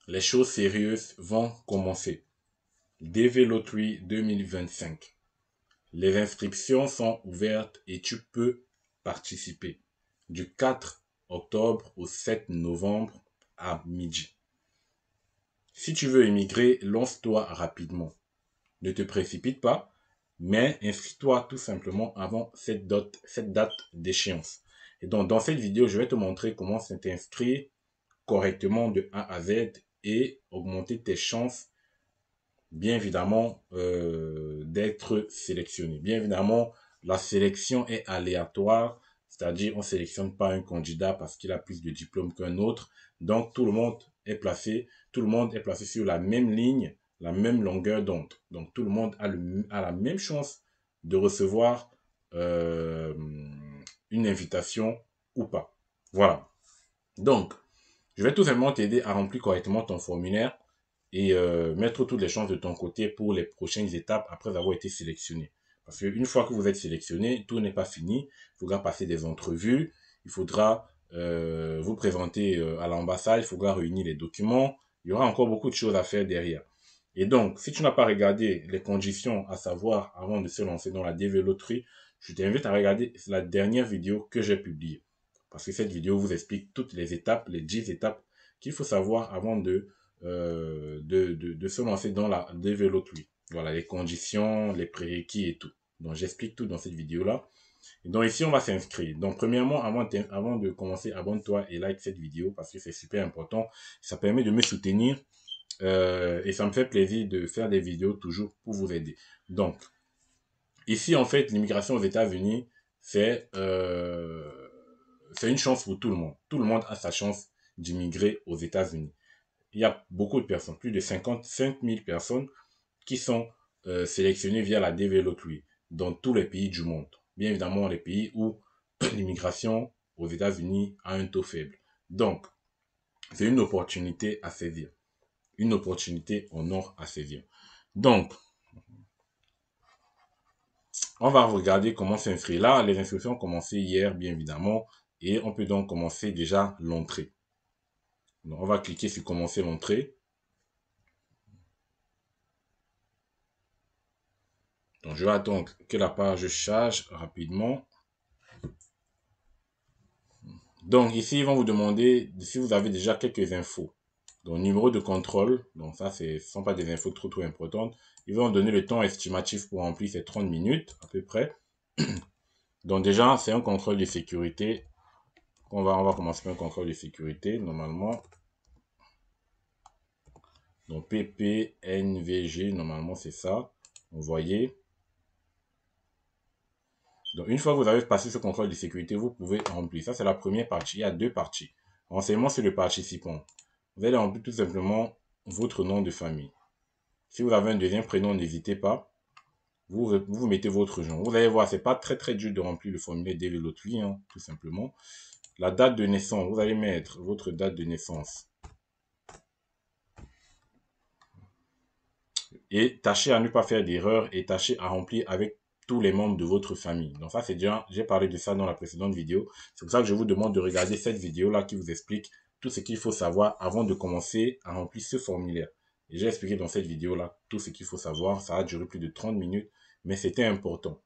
Les choses sérieuses vont commencer. DV Lottery 2025. Les inscriptions sont ouvertes et tu peux participer du 4 octobre au 7 novembre à midi. Si tu veux émigrer, lance-toi rapidement. Ne te précipite pas, mais inscris-toi tout simplement avant cette date d'échéance. Et donc, dans cette vidéo, je vais te montrer comment t'inscrire correctement de A à Z et augmenter tes chances, bien évidemment, d'être sélectionné. Bien évidemment, la sélection est aléatoire, c'est-à-dire on ne sélectionne pas un candidat parce qu'il a plus de diplômes qu'un autre. Donc, tout le monde est placé sur la même ligne, la même longueur d'onde. Donc, tout le monde a la même chance de recevoir une invitation ou pas. Voilà. Donc, je vais tout simplement t'aider à remplir correctement ton formulaire et mettre toutes les chances de ton côté pour les prochaines étapes après avoir été sélectionné. Parce qu'une fois que vous êtes sélectionné, tout n'est pas fini. Il faudra passer des entrevues, il faudra vous présenter à l'ambassade, il faudra réunir les documents. Il y aura encore beaucoup de choses à faire derrière. Et donc, si tu n'as pas regardé les conditions à savoir avant de se lancer dans la DV Loterie, je t'invite à regarder la dernière vidéo que j'ai publiée. Parce que cette vidéo vous explique toutes les étapes, les 10 étapes qu'il faut savoir avant de se lancer dans la DV Lottery. Voilà, les conditions, les prérequis et tout. Donc, j'explique tout dans cette vidéo-là. Et donc, ici, on va s'inscrire. Donc, premièrement, avant de commencer, abonne-toi et like cette vidéo parce que c'est super important. Ça permet de me soutenir et ça me fait plaisir de faire des vidéos toujours pour vous aider. Donc, ici, en fait, l'immigration aux États-Unis, c'est une chance pour tout le monde. Tout le monde a sa chance d'immigrer aux États-Unis. Il y a beaucoup de personnes, plus de 55 000 personnes qui sont sélectionnées via la DV Lottery dans tous les pays du monde. Bien évidemment, les pays où l'immigration aux États-Unis a un taux faible. Donc, c'est une opportunité à saisir. Une opportunité en or à saisir. Donc, on va regarder comment s'inscrire. Là, les inscriptions ont commencé hier, bien évidemment, et on peut donc commencer déjà l'entrée. Donc, on va cliquer sur commencer l'entrée. Donc, je vais attendre que la page charge rapidement. Donc, ici, ils vont vous demander si vous avez déjà quelques infos. Donc, numéro de contrôle. Donc, ça, ce ne sont pas des infos trop importantes. Ils vont donner le temps estimatif pour remplir ces 30 minutes, à peu près. Donc, déjà, c'est un contrôle de sécurité. On va commencer par un contrôle de sécurité, normalement. Donc, PPNVG, normalement, c'est ça. Vous voyez. Donc, une fois que vous avez passé ce contrôle de sécurité, vous pouvez remplir. Ça, c'est la première partie. Il y a deux parties. Renseignement sur le participant. Vous allez remplir tout simplement votre nom de famille. Si vous avez un deuxième prénom, n'hésitez pas. Vous mettez votre genre. Vous allez voir, c'est pas très dur de remplir le formulaire DV Lottery, hein, tout simplement. La date de naissance, vous allez mettre votre date de naissance. Et tâchez à ne pas faire d'erreur et tâchez à remplir avec tous les membres de votre famille. Donc ça, c'est déjà, j'ai parlé de ça dans la précédente vidéo. C'est pour ça que je vous demande de regarder cette vidéo-là qui vous explique tout ce qu'il faut savoir avant de commencer à remplir ce formulaire. Et j'ai expliqué dans cette vidéo-là tout ce qu'il faut savoir. Ça a duré plus de 30 minutes, mais c'était important.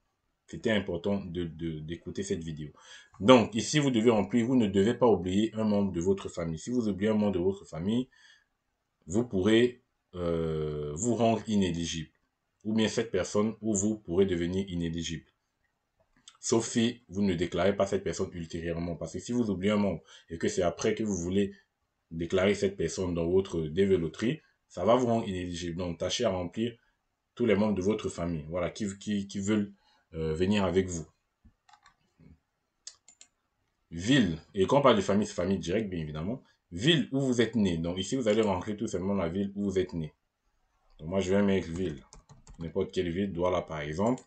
C'était important d'écouter cette vidéo. Donc, ici, vous devez remplir, vous ne devez pas oublier un membre de votre famille. Si vous oubliez un membre de votre famille, vous pourrez vous rendre inéligible. Ou bien cette personne ou vous pourrez devenir inéligible. Sauf si vous ne déclarez pas cette personne ultérieurement. Parce que si vous oubliez un membre et que c'est après que vous voulez déclarer cette personne dans votre DV Loterie, ça va vous rendre inéligible. Donc, tâchez à remplir tous les membres de votre famille, voilà, qui veulent venir avec vous. Ville, et quand on parle de famille, c'est famille directe, bien évidemment. Ville où vous êtes né. Donc ici, vous allez rentrer tout simplement la ville où vous êtes né. Donc moi, je vais mettre ville. N'importe quelle ville, Douala par exemple.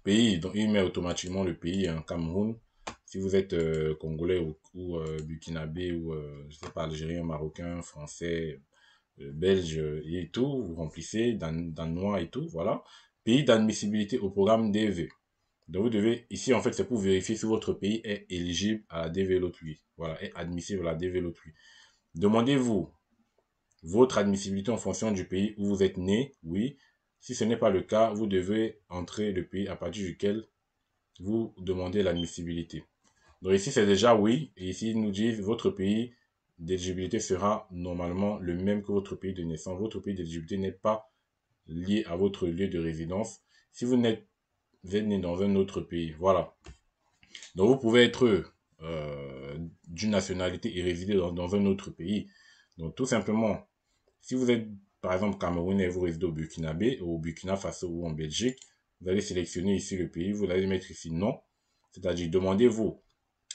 Pays, donc il met automatiquement le pays, hein, Cameroun. Si vous êtes congolais ou burkinabé ou, je sais pas, algérien, marocain, français, belge et tout, vous remplissez, danois et tout, voilà. Pays d'admissibilité au programme DV. Donc vous devez, ici en fait c'est pour vérifier si votre pays est éligible à la DV Lottery. Voilà, est admissible à la DV Lottery. Demandez-vous votre admissibilité en fonction du pays où vous êtes né, oui. Si ce n'est pas le cas, vous devez entrer le pays à partir duquel vous demandez l'admissibilité. Donc ici, c'est déjà oui. Et ici, ils nous disent votre pays d'éligibilité sera normalement le même que votre pays de naissance. Votre pays d'éligibilité n'est pas lié à votre lieu de résidence. Si vous êtes né dans un autre pays, voilà. Donc vous pouvez être d'une nationalité et résider dans un autre pays. Donc tout simplement, si vous êtes par exemple Camerounais et vous résidez au Burkinabé, au Burkina Faso ou en Belgique, vous allez sélectionner ici le pays, vous allez mettre ici non. C'est-à-dire, demandez-vous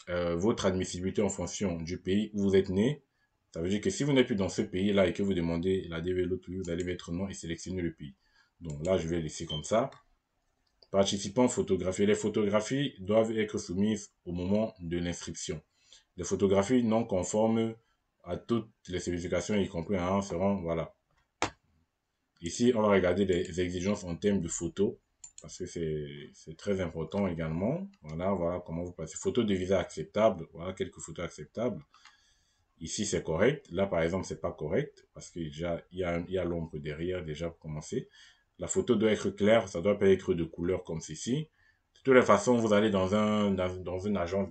votre admissibilité en fonction du pays où vous êtes né. Ça veut dire que si vous n'êtes plus dans ce pays-là et que vous demandez la DV de l'autre pays, vous allez mettre non et sélectionner le pays. Donc là, je vais laisser comme ça. Participants photographiés. Les photographies doivent être soumises au moment de l'inscription. Les photographies non conformes à toutes les certifications, y compris en seront, voilà. Ici, on va regarder les exigences en termes de photos, parce que c'est très important également. Voilà, voilà comment vous passez. Photos de visa acceptable, voilà quelques photos acceptables. Ici, c'est correct. Là, par exemple, c'est pas correct, parce que déjà, il y a l'ombre derrière, déjà, pour commencer. La photo doit être claire, ça doit pas être de couleur comme ceci. De toutes les façons, vous allez dans une agence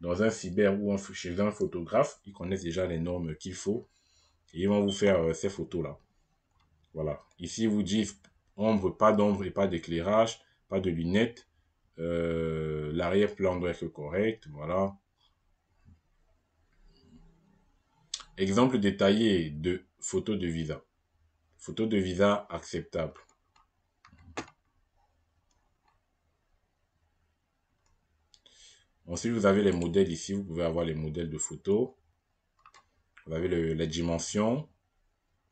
dans un cyber ou chez un photographe, ils connaissent déjà les normes qu'il faut, et ils vont vous faire ces photos-là. Voilà. Ici, ils vous disent ombre et pas d'éclairage, pas de lunettes. L'arrière-plan doit être correct. Voilà. Exemple détaillé de photo de visa. Photo de visa acceptable. Ensuite, vous avez les modèles ici. Vous pouvez avoir les modèles de photos. Vous avez les dimensions.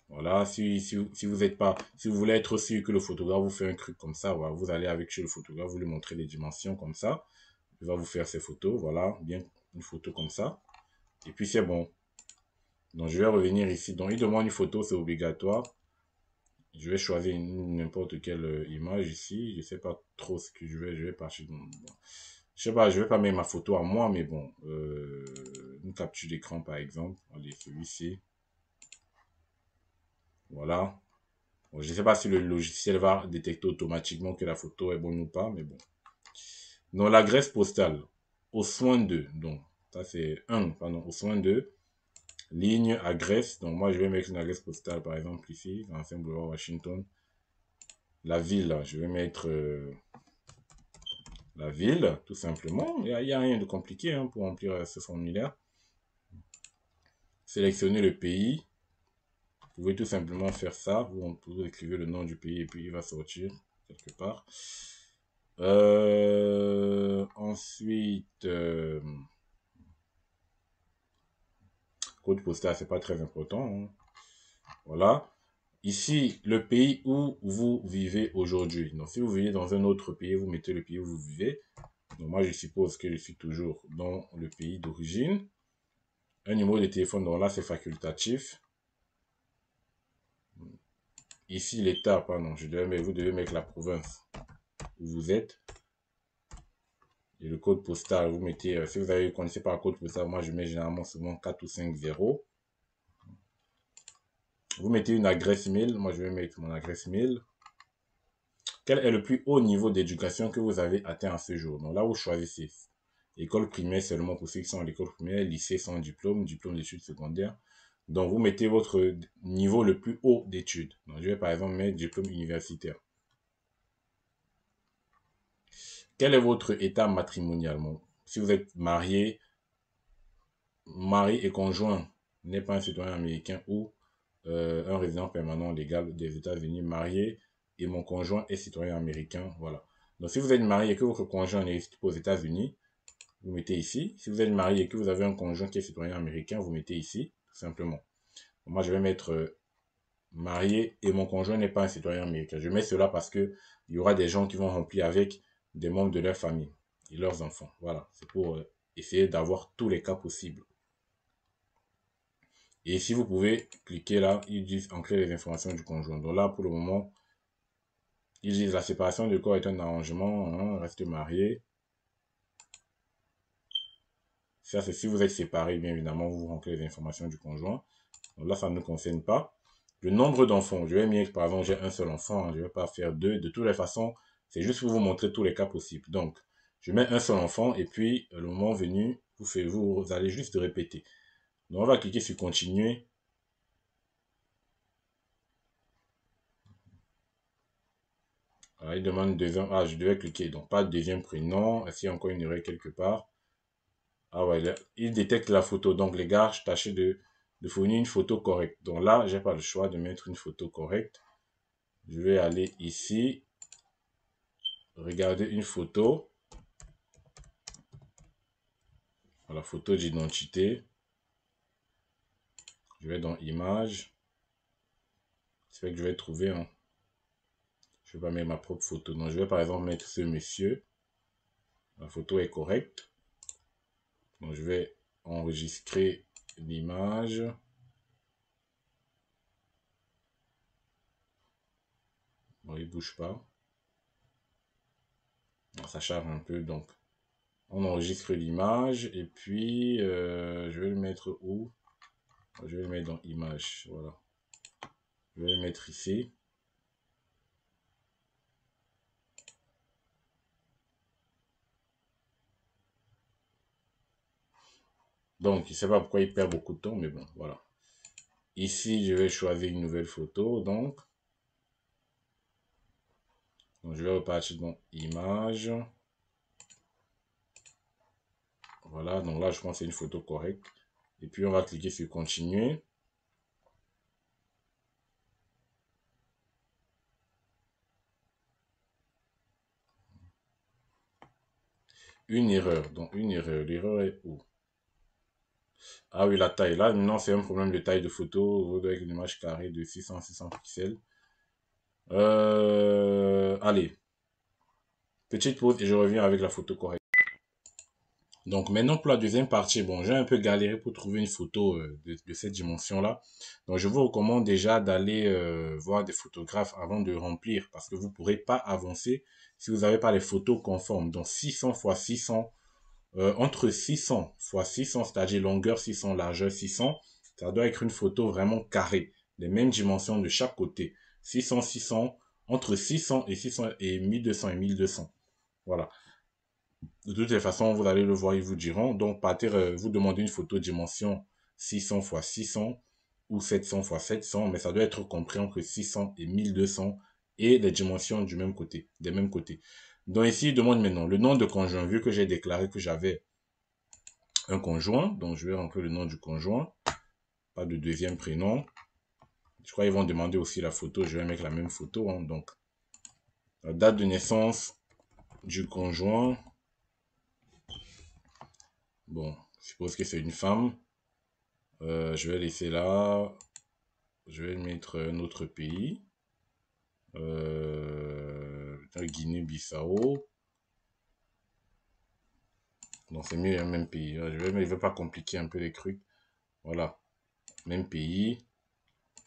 Voilà. Si vous êtes pas, si vous voulez être sûr que le photographe vous fait un truc comme ça, voilà, vous allez avec chez le photographe, vous lui montrez les dimensions comme ça. Il va vous faire ces photos. Voilà. Bien une photo comme ça. Et puis c'est bon. Donc je vais revenir ici. Donc il demande une photo, c'est obligatoire. Je vais choisir n'importe quelle image ici. Je sais pas trop ce que je vais partir. Bon. Je sais pas, je vais pas mettre ma photo à moi, mais bon. Une capture d'écran par exemple. Allez, celui-ci. Voilà. Bon, je ne sais pas si le logiciel va détecter automatiquement que la photo est bonne ou pas, mais bon. Donc l'adresse postale. Au soin de. Donc, ça c'est un, pardon, au soin de. Ligne, adresse. Donc moi je vais mettre une adresse postale par exemple ici, dans un boulevard Washington. La ville, je vais mettre la ville, tout simplement. Il y a rien de compliqué hein, pour remplir ce formulaire. Sélectionnez le pays. Vous pouvez tout simplement faire ça. Vous écrivez le nom du pays et puis il va sortir quelque part. Ensuite, code postal, c'est pas très important. Hein. Voilà. Ici, le pays où vous vivez aujourd'hui. Donc, si vous vivez dans un autre pays, vous mettez le pays où vous vivez. Donc, moi, je suppose que je suis toujours dans le pays d'origine. Un numéro de téléphone, donc là, c'est facultatif. Ici, l'État, pardon, vous devez mettre la province où vous êtes. Et le code postal, vous mettez, si vous avez connaissez pas le code postal, moi, je mets généralement souvent 4 ou 5 zéros. Vous mettez une adresse mail. Moi, je vais mettre mon adresse mail. Quel est le plus haut niveau d'éducation que vous avez atteint à ce jour? Donc là, vous choisissez école primaire seulement pour ceux qui sont à l'école primaire, lycée sans diplôme, diplôme d'études secondaires. Donc, vous mettez votre niveau le plus haut d'études. Donc, je vais par exemple mettre diplôme universitaire. Quel est votre état matrimonial? Bon, si vous êtes marié, mari et conjoint n'est pas un citoyen américain ou un résident permanent légal des États-Unis, marié et mon conjoint est citoyen américain, voilà. Donc, si vous êtes marié et que votre conjoint n'est pas aux États-Unis, vous mettez ici. Si vous êtes marié et que vous avez un conjoint qui est citoyen américain, vous mettez ici, tout simplement. Moi, je vais mettre marié et mon conjoint n'est pas un citoyen américain. Je mets cela parce que il y aura des gens qui vont remplir avec des membres de leur famille et leurs enfants. Voilà, c'est pour essayer d'avoir tous les cas possibles. Et ici, vous pouvez cliquer là, ils disent ancrer les informations du conjoint. Donc là, pour le moment, ils disent la séparation de corps est un arrangement, hein, reste marié. Ça, c'est si vous êtes séparés, bien évidemment, vous rentrez les informations du conjoint. Donc là, ça ne nous concerne pas. Le nombre d'enfants, je vais mettre, par exemple, j'ai un seul enfant, je ne vais pas faire deux. De toutes les façons, c'est juste pour vous montrer tous les cas possibles. Donc, je mets un seul enfant et puis, le moment venu, vous allez juste répéter. Donc, on va cliquer sur continuer. Alors, il demande deuxième. Ah, je devais cliquer. Donc, pas deuxième prénom. Est-ce qu'il y a encore une erreur quelque part? Ah ouais, il détecte la photo. Donc, les gars, tâchez de fournir une photo correcte. Donc là, j'ai pas le choix de mettre une photo correcte. Je vais aller ici, regarder une photo. La photo d'identité. Je vais dans images. C'est vrai que je vais trouver. Hein. Je vais pas mettre ma propre photo. Donc, je vais par exemple mettre ce monsieur. La photo est correcte. Donc, je vais enregistrer l'image. Bon, il bouge pas. Bon, ça charge un peu. Donc, on enregistre l'image. Et puis, je vais le mettre où? Je vais le mettre dans image. Voilà. Je vais le mettre ici. Donc, je ne sais pas pourquoi il perd beaucoup de temps, mais bon, voilà. Ici, je vais choisir une nouvelle photo, donc je vais repartir dans Images. Voilà, donc là, je pense que c'est une photo correcte. Et puis, on va cliquer sur Continuer. Une erreur, donc une erreur. L'erreur est où? Ah oui, la taille. Là, maintenant, c'est un problème de taille de photo. Avec une image carrée de 600 pixels. Allez, petite pause et je reviens avec la photo correcte. Donc maintenant pour la deuxième partie, bon, j'ai un peu galéré pour trouver une photo de cette dimension-là. Donc je vous recommande déjà d'aller voir des photographes avant de remplir parce que vous ne pourrez pas avancer si vous n'avez pas les photos conformes. Donc 600 x 600, entre 600 x 600, c'est-à-dire longueur 600, largeur 600, ça doit être une photo vraiment carrée, les mêmes dimensions de chaque côté. 600, 600, entre 600 et 600 et 1200 et 1200. Voilà. De toutes les façons, vous allez le voir, ils vous diront. Donc, partir, vous demandez une photo dimension 600 x 600 ou 700 x 700, mais ça doit être compris entre 600 et 1200 et les dimensions du même côté, des mêmes côtés. Donc ici, il demande maintenant le nom de conjoint, vu que j'ai déclaré que j'avais un conjoint. Donc, je vais rentrer le nom du conjoint, pas de deuxième prénom. Je crois qu'ils vont demander aussi la photo. Je vais mettre la même photo. Hein. Donc, la date de naissance du conjoint. Bon, je suppose que c'est une femme. Je vais laisser là. Je vais mettre un autre pays. Guinée-Bissau. Donc c'est mieux un même pays. Je ne vais pas compliquer un peu les trucs. Voilà. Même pays.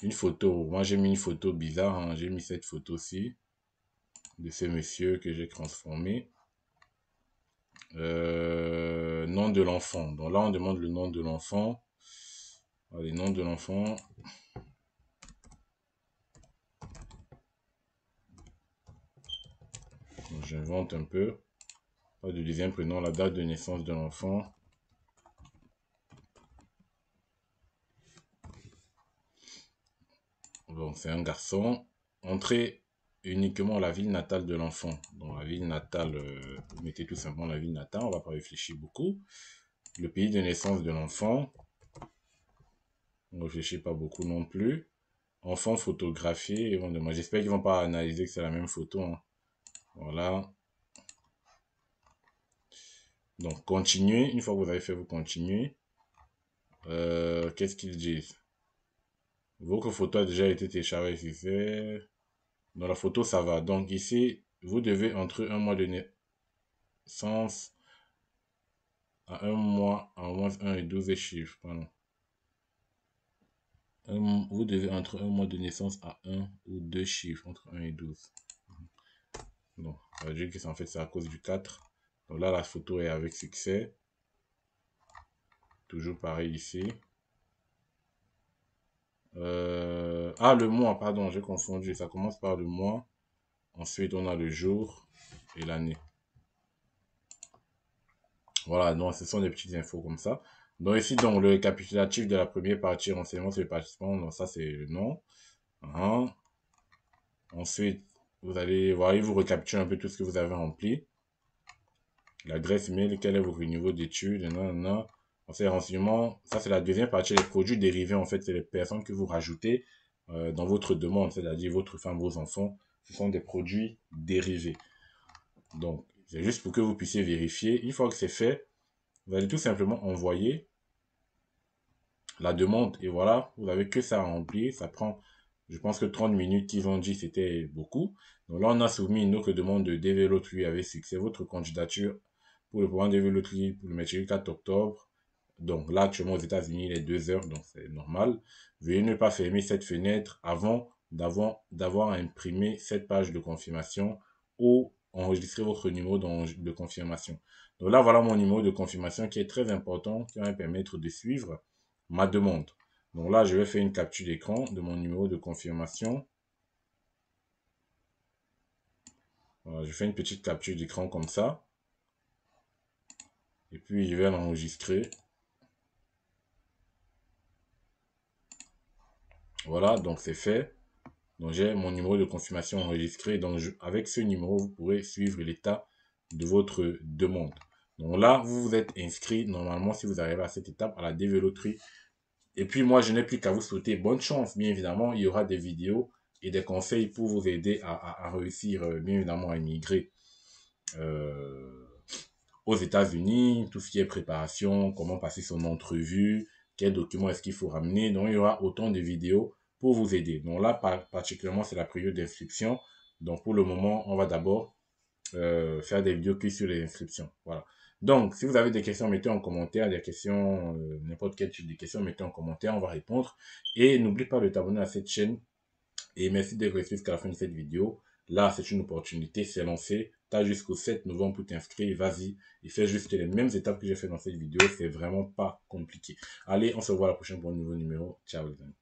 Une photo. Moi j'ai mis une photo bizarre. Hein. J'ai mis cette photo-ci. De ce monsieur que j'ai transformé. Nom de l'enfant. Donc là on demande le nom de l'enfant. Les noms de l'enfant. J'invente un peu. Pas de deuxième prénom, la date de naissance de l'enfant. Bon, c'est un garçon. Entrez uniquement la ville natale de l'enfant. Dans la ville natale, vous mettez tout simplement la ville natale, on va pas réfléchir beaucoup. Le pays de naissance de l'enfant, on ne réfléchit pas beaucoup non plus. Enfant photographié, moi j'espère qu'ils vont pas analyser que c'est la même photo. Hein. Voilà. Donc continuez, une fois que vous avez fait, vous continuez. Qu'est-ce qu'ils disent? Votre photo a déjà été téléchargée, si c'est... Dans la photo, ça va. Donc ici, vous devez entre un mois de naissance à un mois, en moins 1 et 12 chiffres. Pardon. Vous devez entre un mois de naissance à un ou deux chiffres, entre 1 et 12. Donc, ça veut dire que en fait, c'est à cause du 4. Donc là, la photo est avec succès. Toujours pareil ici. Ah, le mois, pardon, j'ai confondu. Ça commence par le mois. Ensuite, on a le jour et l'année. Voilà, donc ce sont des petites infos comme ça. Donc ici, donc, le récapitulatif de la première partie, renseignement sur les participants. Donc ça, c'est le nom. Hein. Ensuite, vous allez voir, il vous récapitule un peu tout ce que vous avez rempli. L'adresse mail, quel est votre niveau d'études, non. Ensuite, les renseignements, ça c'est la deuxième partie, les produits dérivés, en fait, c'est les personnes que vous rajoutez dans votre demande, c'est-à-dire votre femme, vos enfants, ce sont des produits dérivés. Donc, c'est juste pour que vous puissiez vérifier. Une fois que c'est fait, vous allez tout simplement envoyer la demande et voilà, vous n'avez que ça à remplir. Ça prend, je pense que 30 minutes qu'ils ont dit, c'était beaucoup. Donc là, on a soumis une autre demande de DV Lottery avec succès. Votre candidature pour le programme DV Lottery pour le mercredi 4 octobre. Donc là, actuellement aux États-Unis, il est 2 heures, donc c'est normal. Veuillez ne pas fermer cette fenêtre avant d'avoir imprimé cette page de confirmation ou enregistrer votre numéro de confirmation. Donc là, voilà mon numéro de confirmation qui est très important, qui va me permettre de suivre ma demande. Donc là, je vais faire une capture d'écran de mon numéro de confirmation. Voilà, je fais une petite capture d'écran comme ça. Et puis, je vais l'enregistrer. Voilà, donc c'est fait. Donc j'ai mon numéro de confirmation enregistré. Donc avec ce numéro, vous pourrez suivre l'état de votre demande. Donc là, vous vous êtes inscrit normalement si vous arrivez à cette étape à la DV Loterie. Et puis moi, je n'ai plus qu'à vous souhaiter bonne chance. Bien évidemment, il y aura des vidéos et des conseils pour vous aider à réussir, bien évidemment, à immigrer aux États-Unis, tout ce qui est préparation, comment passer son entrevue, quels documents est-ce qu'il faut ramener. Donc, il y aura autant de vidéos pour vous aider. Donc là, particulièrement, c'est la période d'inscription. Donc, pour le moment, on va d'abord faire des vidéos que sur les inscriptions. Voilà. Donc, si vous avez des questions, mettez en commentaire, des questions, n'importe quel type de questions, mettez en commentaire, on va répondre. Et n'oublie pas de t'abonner à cette chaîne. Et merci d'être resté jusqu'à la fin de cette vidéo. Là, c'est une opportunité, c'est lancé. Tu as jusqu'au 7 novembre pour t'inscrire. Vas-y et fais juste les mêmes étapes que j'ai fait dans cette vidéo. C'est vraiment pas compliqué. Allez, on se voit la prochaine pour un nouveau numéro. Ciao les amis.